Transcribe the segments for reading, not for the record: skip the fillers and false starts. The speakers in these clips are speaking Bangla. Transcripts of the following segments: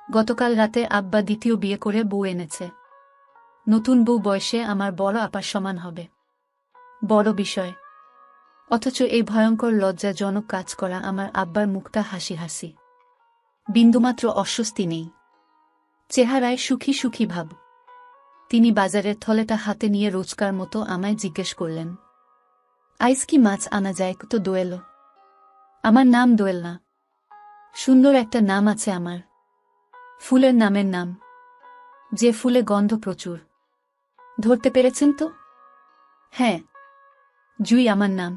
গতকাল রাতে আব্বা দ্বিতীয় বিয়ে করে বউ এনেছে। নতুন বউ বয়সে আমার বড় আপার সমান হবে। বড় বিষয়। অথচ এই ভয়ঙ্কর লজ্জাজনক কাজ করা আমার আব্বার মুখটা হাসি হাসি। বিন্দুমাত্র অস্বস্তি নেই। চেহারায় সুখী সুখী ভাব। তিনি বাজারের থলেটা হাতে নিয়ে রোজকার মতো আমায় জিজ্ঞেস করলেন, আইস কি মাছ আনা যায় তো দোয়েল? আমার নাম দোয়েল না। সুন্দর একটা নাম আছে আমার। ফুলের নামের নাম, যে ফুলে গন্ধ প্রচুর। ধরতে পেরেছেন তো? হ্যাঁ, জুই আমার নাম।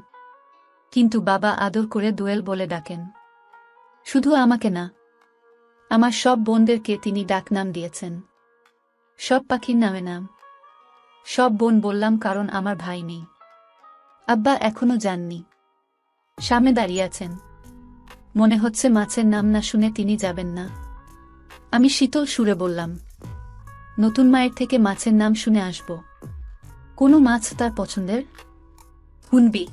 কিন্তু বাবা আদর করে দোয়েল বলে ডাকেন। শুধু আমাকে না, আমার সব বোনদেরকে তিনি ডাকনাম দিয়েছেন। সব পাখির নামে নাম। সব বোন বললাম কারণ আমার ভাই নেই। আব্বা এখনো যাননি, সামনে দাঁড়িয়ে আছেন। মনে হচ্ছে মাছের নাম না শুনে তিনি যাবেন না। আমি শীতল সুরে বললাম, নতুন মায়ের থেকে মাছের নাম শুনে আসব। কোনো মাছ তার পছন্দের? হুনবি?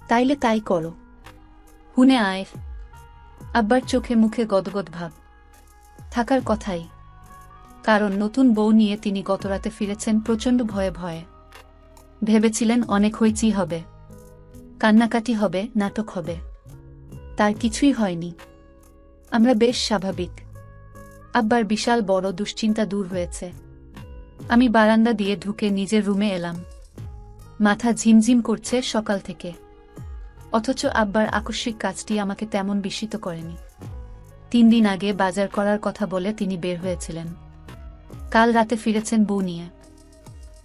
তাইলে তাই করো। হুনে আয়। আব্বার চোখে মুখে গদগদ ভাব। থাকার কথাই। কারণ নতুন বউ নিয়ে তিনি গতরাতে ফিরেছেন প্রচণ্ড ভয়ে ভয়ে। ভেবেছিলেন অনেক হইচি হবে, কান্নাকাটি হবে, নাটক হবে। তার কিছুই হয়নি। আমরা বেশ স্বাভাবিক। আব্বার বিশাল বড় দুশ্চিন্তা দূর হয়েছে। আমি বারান্দা দিয়ে ঢুকে নিজের রুমে এলাম। মাথা ঝিমঝিম করছে সকাল থেকে। অথচ আব্বার আকস্মিক কাজটি আমাকে তেমন বিস্মিত করেনি। 3 দিন আগে বাজার করার কথা বলে তিনি বের হয়েছিলেন। কাল রাতে ফিরেছেন বউ নিয়ে।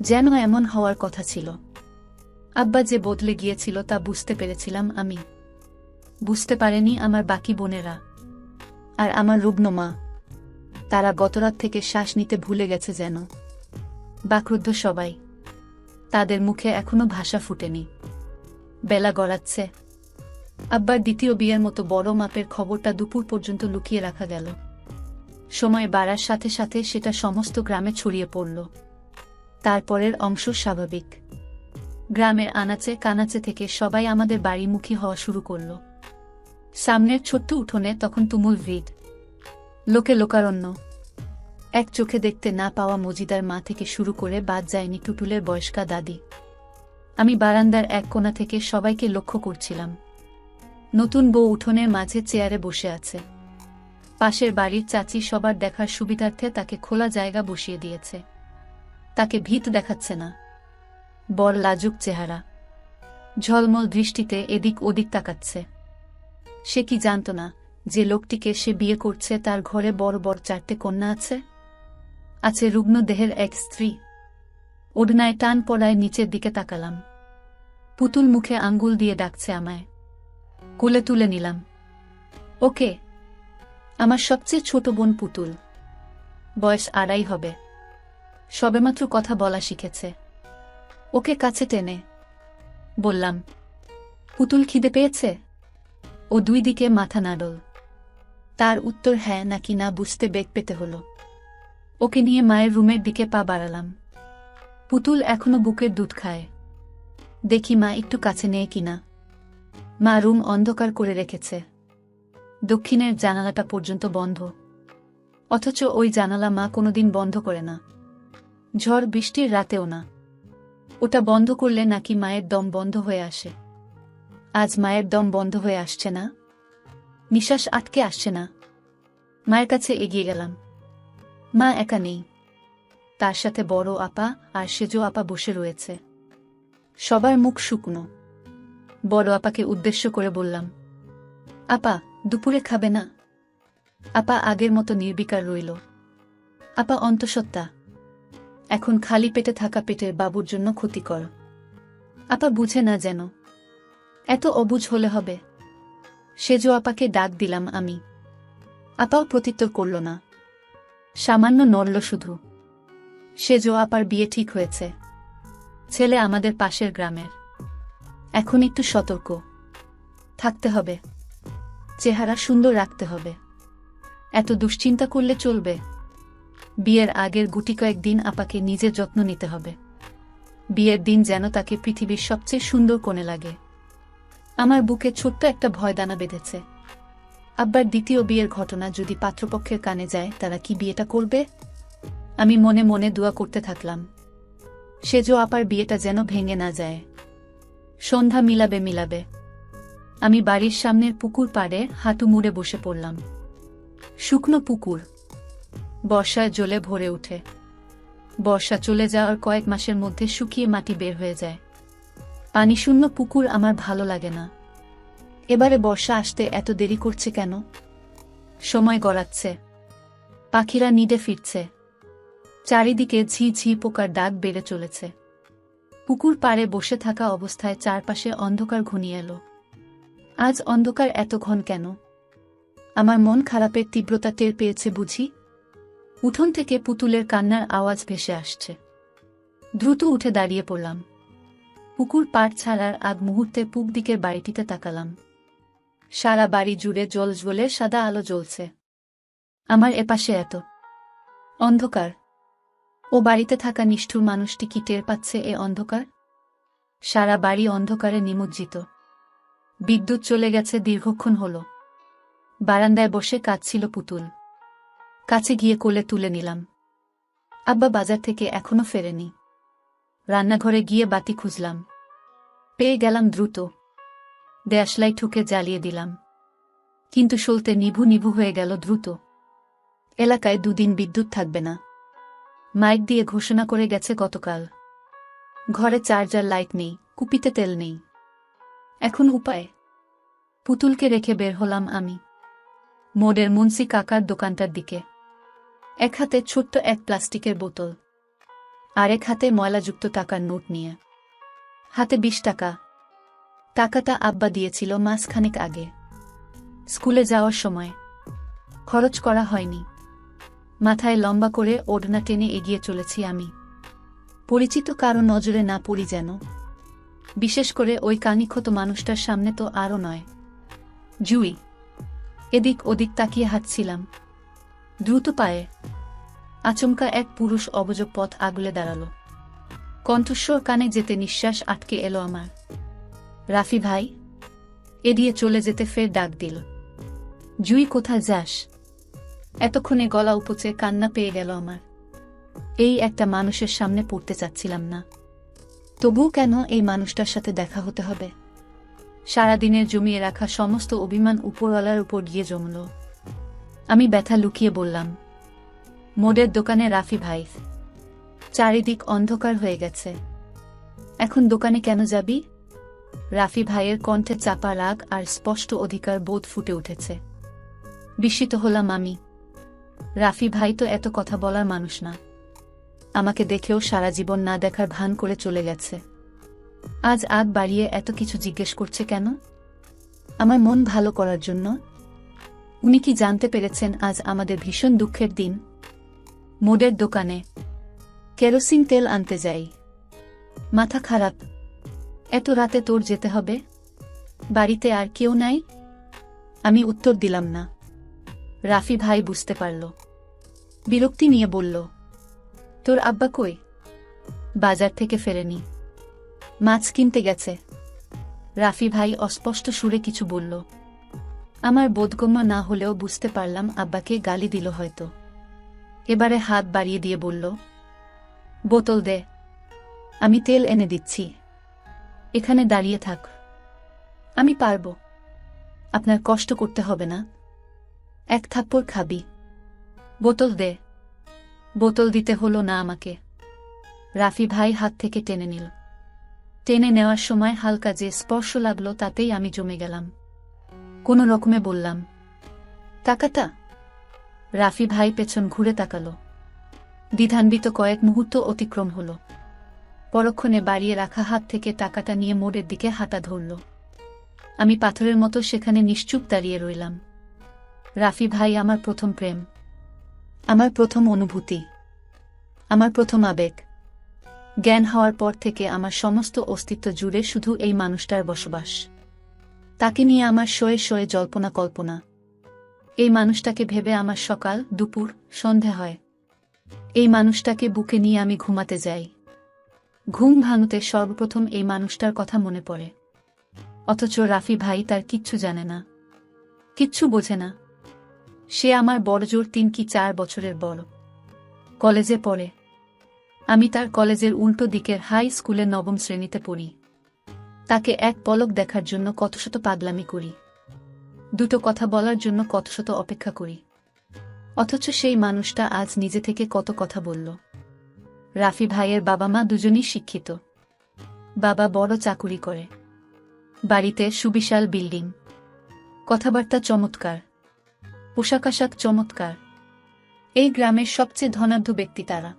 যেন এমন হওয়ার কথা ছিল। আব্বা যে বদলে গিয়েছিল তা বুঝতে পেরেছিলাম আমি। বুঝতে পারেনি আমার বাকি বোনেরা। আর আমার রুগ্ন মা, তারা গতরাত থেকে শ্বাস নিতে ভুলে গেছে যেন। বাকরুদ্ধ সবাই। তাদের মুখে এখনো ভাষা ফুটেনি। বেলা গড়াচ্ছে। আব্বার দ্বিতীয় বিয়ের মতো বড় মাপের খবরটা দুপুর পর্যন্ত লুকিয়ে রাখা গেল। সময় বাড়ার সাথে সাথে সেটা সমস্ত গ্রামে ছড়িয়ে পড়ল। তারপরের অংশ স্বাভাবিক। গ্রামের আনাচে কানাচে থেকে সবাই আমাদের বাড়িমুখী হওয়া শুরু করল। সামনের ছোট্ট উঠোনে তখন তুমুল ভিড়। লোকে লোকারণ্য। এক চোখে দেখতে না পাওয়া মজিদার মা থেকে শুরু করে বাদ যায়নি টুটুলের বয়স্কা দাদি। আমি বারান্দার এক কোণা থেকে সবাইকে লক্ষ্য করছিলাম। নতুন বউ উঠোনের মাঝে চেয়ারে বসে আছে। পাশের বাড়ির চাচি সবার দেখার সুবিধার্থে তাকে খোলা জায়গা বসিয়ে দিয়েছে। তাকে ভীত দেখাচ্ছে না। বর লাজুক চেহারা। ঝলমল দৃষ্টিতে এদিক ওদিক তাকাচ্ছে। সে কি জানত না যে লোকটিকে সে বিয়ে করছে তার ঘরে বড় বড় 4টে কন্যা আছে? আছে রুগ্ন দেহের এক স্ত্রী। ওড়নায় টান পড়ায় নিচের দিকে তাকালাম। পুতুল মুখে আঙ্গুল দিয়ে ডাকছে আমায়। কোলে তুলে নিলাম। ওকে, আমার সবচেয়ে ছোট বোন পুতুল। বয়স 2.5 হবে। সবেমাত্র কথা বলা শিখেছে। ওকে কাছে টেনে বললাম, পুতুল খিদে পেয়েছে? ও 2 দিকে মাথা নাড়ল। তার উত্তর হ্যাঁ নাকি না বুঝতে বেগ পেতে হলো। ওকে নিয়ে মায়ের রুমের দিকে পা বাড়ালাম। পুতুল এখনো বুকের দুধ খায়। দেখি মা একটু কাছে নেয় কিনা। মা রুম অন্ধকার করে রেখেছে। দক্ষিণের জানালাটা পর্যন্ত বন্ধ। অথচ ওই জানালা মা কোনোদিন বন্ধ করে না। ঝড় বৃষ্টির রাতেও না। ওটা বন্ধ করলে নাকি মায়ের দম বন্ধ হয়ে আসে। আজ মায়ের দম বন্ধ হয়ে আসছে না। নিঃশ্বাস আটকে আসছে না। মায়ের কাছে এগিয়ে গেলাম। মা একা নেই। তার সাথে বড় আপা আর সেজো আপা বসে রয়েছে। সবার মুখ শুকনো। বড় আপাকে উদ্দেশ্য করে বললাম, আপা দুপুরে খাবে না? আপা আগের মতো নির্বিকার রইল। আপা অন্তঃসত্ত্বা। এখন খালি পেটে থাকা পেটের বাবুর জন্য ক্ষতিকর। আপা বুঝে না যেন। এত অবুঝ হলে হবে? সেজো আপাকে ডাক দিলাম আমি। আপাও প্রত্যুত্তর করল না। সামান্য নড়ল শুধু। সেজো আপার বিয়ে ঠিক হয়েছে। ছেলে আমাদের পাশের গ্রামের। এখন একটু সতর্ক থাকতে হবে। চেহারা সুন্দর রাখতে হবে। এত দুশ্চিন্তা করলে চলবে? বিয়ের আগের গুটি কয়েকদিন আপাকে নিজের যত্ন নিতে হবে। বিয়ের দিন যেন তাকে পৃথিবীর সবচেয়ে সুন্দর কোণে লাগে। আমার বুকে ছোট্ট একটা ভয়দানা বেঁধেছে। আব্বার দ্বিতীয় বিয়ের ঘটনা যদি পাত্রপক্ষের কানে যায় তারা কি বিয়েটা করবে? আমি মনে মনে দোয়া করতে থাকলাম সেজো আপার বিয়েটা যেন ভেঙে না যায়। সন্ধ্যা মিলাবে। আমি বাড়ির সামনের পুকুর পাড়ে হাঁটু মুড়ে বসে পড়লাম। শুকনো পুকুর বর্ষায় জলে ভরে ওঠে। বর্ষা চলে যাওয়ার কয়েক মাসের মধ্যে শুকিয়ে মাটি বের হয়ে যায়। পানিশূন্য পুকুর আমার ভালো লাগে না। এবারে বর্ষা আসতে এত দেরি করছে কেন? সময় গড়াচ্ছে, পাখিরা নিডে ফিরছে, চারিদিকে ঝি ঝি পোকার ডাক বেড়ে চলেছে। পুকুর পাড়ে বসে থাকা অবস্থায় চারপাশে অন্ধকার ঘনিয়ে এলো। আজ অন্ধকার এত ঘন কেন? আমার মন খারাপের তীব্রতা টের পেয়েছে বুঝি। উঠোন থেকে পুতুলের কান্নার আওয়াজ ভেসে আসছে। দ্রুত উঠে দাঁড়িয়ে পড়লাম। পুকুর পাড় ছাড়ার আগ মুহূর্তে পূব দিকের বাড়িটিতে তাকালাম। সারা বাড়ি জুড়ে জ্বলে সাদা আলো জ্বলছে। আমার এপাশে এত অন্ধকার। ও বাড়িতে থাকা নিষ্ঠুর মানুষটি কি টের পাচ্ছে এ অন্ধকার? সারা বাড়ি অন্ধকারে নিমজ্জিত। বিদ্যুৎ চলে গেছে দীর্ঘক্ষণ হল। বারান্দায় বসে কাঁদছিল পুতুল। কাছে গিয়ে কোলে তুলে নিলাম। আব্বা বাজার থেকে এখনো ফেরেনি। রান্নাঘরে গিয়ে বাতি খুঁজলাম, পেয়ে গেলাম দ্রুত। দেশলাই ঠুকে জ্বালিয়ে দিলাম, কিন্তু সলতে নিভু হয়ে গেল দ্রুত। এলাকায় 2 দিন বিদ্যুৎ থাকবে না, মাইক দিয়ে ঘোষণা করে গেছে গতকাল। ঘরে চার্জার লাইট নেই, কুপিতে তেল নেই। এখন উপায়? পুতুলকে রেখে বের হলাম আমি মোড়ের মুন্সি কাকার দোকানটার দিকে। এক হাতে ছোট্ট এক প্লাস্টিকের বোতল, আরেক হাতে ময়লাযুক্ত টাকার নোট নিয়ে। হাতে 20 টাকা। টাকাটা আব্বা দিয়েছিল মাসখানেক আগে, স্কুলে যাওয়ার সময়। খরচ করা হয়নি। মাথায় লম্বা করে ওড়না টেনে এগিয়ে চলেছি আমি। পরিচিত কারো নজরে না পড়ি যেন, বিশেষ করে ওই কানিক্ষত মানুষটার সামনে তো আরও নয়। জুই। এদিক ওদিক তাকিয়ে হাঁটছিলাম দ্রুত পায়ে। আচমকা এক পুরুষ অবজব পথ আগলে দাঁড়াল। কণ্ঠস্বর কানে যেতে নিঃশ্বাস আটকে এলো আমার। রাফি ভাই। এড়িয়ে চলে যেতে ফের ডাক দিল, জুই কোথায় যাস? এতক্ষণে গলা উপচে কান্না পেয়ে গেল আমার। এই একটা মানুষের সামনে পড়তে চাচ্ছিলাম না, তবুও কেন এই মানুষটার সাথে দেখা হতে হবে? সারাদিনের জমিয়ে রাখা সমস্ত অভিমান উপরওয়ালার উপর গিয়ে জমল। আমি ব্যথা লুকিয়ে বললাম, মোড়ের দোকানে রাফি ভাই। চারিদিক অন্ধকার হয়ে গেছে। এখন দোকানে কেন যাবি? রাফি ভাইয়ের কণ্ঠে চাপা রাগ আর স্পষ্ট অধিকার বোধ ফুটে উঠেছে। বিস্মিত হলাম আমি। রাফি ভাই তো এত কথা বলার মানুষ না। আমাকে দেখেও সারা জীবন না দেখার ভান করে চলে গেছে। আজ আগ বাড়িয়ে এত কিছু জিজ্ঞেস করছে কেন? আমার মন ভালো করার জন্য? উনি কি জানতে পেরেছেন আজ আমাদের ভীষণ দুঃখের দিন? মোড়ের দোকানে কেরোসিন তেল আনতে যাই। মাথা খারাপ। এত রাতে তোর যেতে হবে? বাড়িতে আর কেউ নাই? আমি উত্তর দিলাম না। রাফি ভাই বুঝতে পারল। বিরক্তি নিয়ে বলল, তোর আব্বা কই? বাজার থেকে ফেরেনি, মাছ কিনতে গেছে। রাফি ভাই অস্পষ্ট সুরে কিছু বলল। আমার বোধগম্য না হলেও বুঝতে পারলাম আব্বাকে গালি দিল হয়তো। এবারে হাত বাড়িয়ে দিয়ে বলল, বোতল দে, আমি তেল এনে দিচ্ছি। এখানে দাঁড়িয়ে থাক, আমি পারব। আপনার কষ্ট করতে হবে না। এক থাপ্পড় খাবি। বোতল দে। বোতল দিতে হলো না আমাকে। রাফি ভাই হাত থেকে টেনে নিল। টেনে নেওয়ার সময় হালকা যে স্পর্শ লাগলো তাতেই আমি জমে গেলাম। কোনো রকমে বললাম, টাকাটা? রাফি ভাই পেছন ঘুরে তাকালো। দ্বিধান্বিত কয়েক মুহূর্ত অতিক্রম হল। পরক্ষণে বাড়িয়ে রাখা হাত থেকে টাকাটা নিয়ে মোড়ের দিকে হাঁটা ধরল। আমি পাথরের মতো সেখানে নিশ্চুপ দাঁড়িয়ে রইলাম। রাফি ভাই আমার প্রথম প্রেম, আমার প্রথম অনুভূতি, আমার প্রথম আবেগ। জ্ঞান হওয়ার পর থেকে আমার সমস্ত অস্তিত্ব জুড়ে শুধু এই মানুষটার বসবাস। তাকে নিয়ে আমার শয়ে জল্পনা কল্পনা। এই মানুষটাকে ভেবে আমার সকাল, দুপুর, সন্ধে হয়। এই মানুষটাকে বুকে নিয়ে আমি ঘুমাতে যাই। ঘুম ভাঙতে সর্বপ্রথম এই মানুষটার কথা মনে পড়ে। অথচ রাফি ভাই তার কিচ্ছু জানে না। কিচ্ছু বোঝে না। সে আমার বড়জোর 3 কি 4 বছরের বড়। কলেজে পড়ে। আমি তার কলেজের উল্টো দিকের হাই স্কুলে 9ম শ্রেণীতে পড়ি। তাকে এক পলক দেখার জন্য কতশত পাগলামি করি। দুটো কথা বলার জন্য কতশত অপেক্ষা করি। অথচ সেই মানুষটা আজ নিজে থেকে কত কথা বলল। রাফি ভাইয়ের বাবা মা দুজনই শিক্ষিত। বাবা বড় চাকুরি করে। বাড়িতে সুবিশাল বিল্ডিং। কথাবার্তা চমৎকার। পোশাক আশাক চমৎকার। এই গ্রামের সবচেয়ে ধনাঢ্য ব্যক্তি তারা।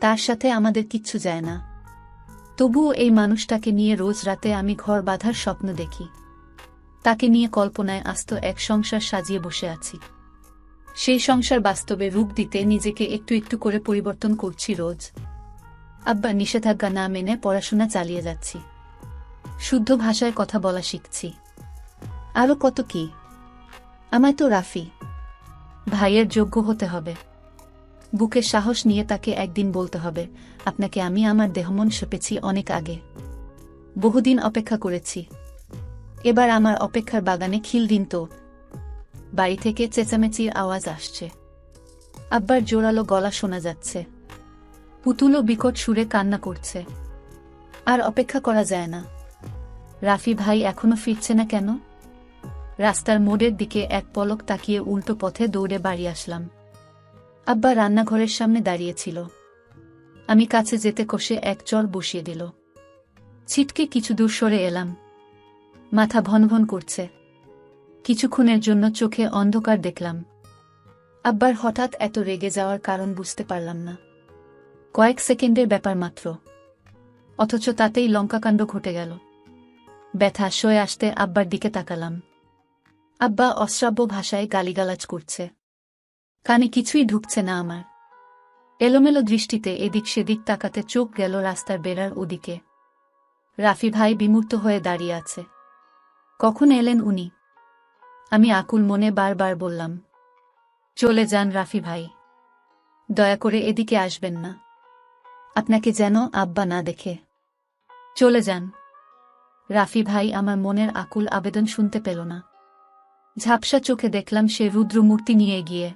তার সাথে আমাদের কিচ্ছু যায় না। তবুও এই মানুষটাকে নিয়ে রোজ রাতে আমি ঘর বাঁধার স্বপ্ন দেখি। তাকে নিয়ে কল্পনায় আস্ত এক সংসার সাজিয়ে বসে আছি। সেই সংসার বাস্তবে রূপ দিতে নিজেকে একটু একটু করে পরিবর্তন করছি রোজ। আব্বা নিষেধাজ্ঞা না মেনে পড়াশোনা চালিয়ে যাচ্ছি। শুদ্ধ ভাষায় কথা বলা শিখছি। আরও কত কি। আমায় তো রাফি ভাইয়ের যোগ্য হতে হবে। বুকে সাহস নিয়ে তাকে একদিন বলতে হবে, আপনাকে আমি আমার দেহমন সঁপেছি অনেক আগে। বহুদিন অপেক্ষা করেছি। এবার আমার অপেক্ষার বাগানে খিল দিন তো। বাড়ি থেকে চেঁচামেচির আওয়াজ আসছে। আব্বার জোরালো গলা শোনা যাচ্ছে। পুতুলও বিকট সুরে কান্না করছে। আর অপেক্ষা করা যায় না। রাফি ভাই এখনো ফিরছে না কেন? রাস্তার মোড়ের দিকে এক পলক তাকিয়ে উল্টো পথে দৌড়ে বাড়ি আসলাম। আব্বা রান্নাঘরের সামনে দাঁড়িয়েছিল। আমি কাছে যেতে কষে এক চর বসিয়ে দিল। ছিটকে কিছু দূর সরে এলাম। মাথা ভনভন করছে। কিছুক্ষণের জন্য চোখে অন্ধকার দেখলাম। আব্বার হঠাৎ এত রেগে যাওয়ার কারণ বুঝতে পারলাম না। কয়েক সেকেন্ডের ব্যাপার মাত্র। অথচ তাতেই লঙ্কাকাণ্ড ঘটে গেল। ব্যথা সয়ে আসতে আব্বার দিকে তাকালাম। আব্বা অশ্রাব্য ভাষায় গালিগালাজ করছে। কানে কিছুই ঢুকছে না আমার। এলোমেলো দৃষ্টিতে এদিক সেদিক তাকাতে চোখ গেল রাস্তার বেড়ার ওদিকে। রাফি ভাই বিমূর্ত হয়ে দাঁড়িয়ে আছে। কখন এলেন উনি? আমি আকুল মনে বারবার বললাম, চলে যান রাফি ভাই। দয়া করে এদিকে আসবেন না। আপনাকে যেন আব্বা না দেখে। চলে যান। রাফি ভাই আমার মনের আকুল আবেদন শুনতে পেল না। ঝাপসা চোখে দেখলাম সে রুদ্রমূর্তি নিয়ে গিয়ে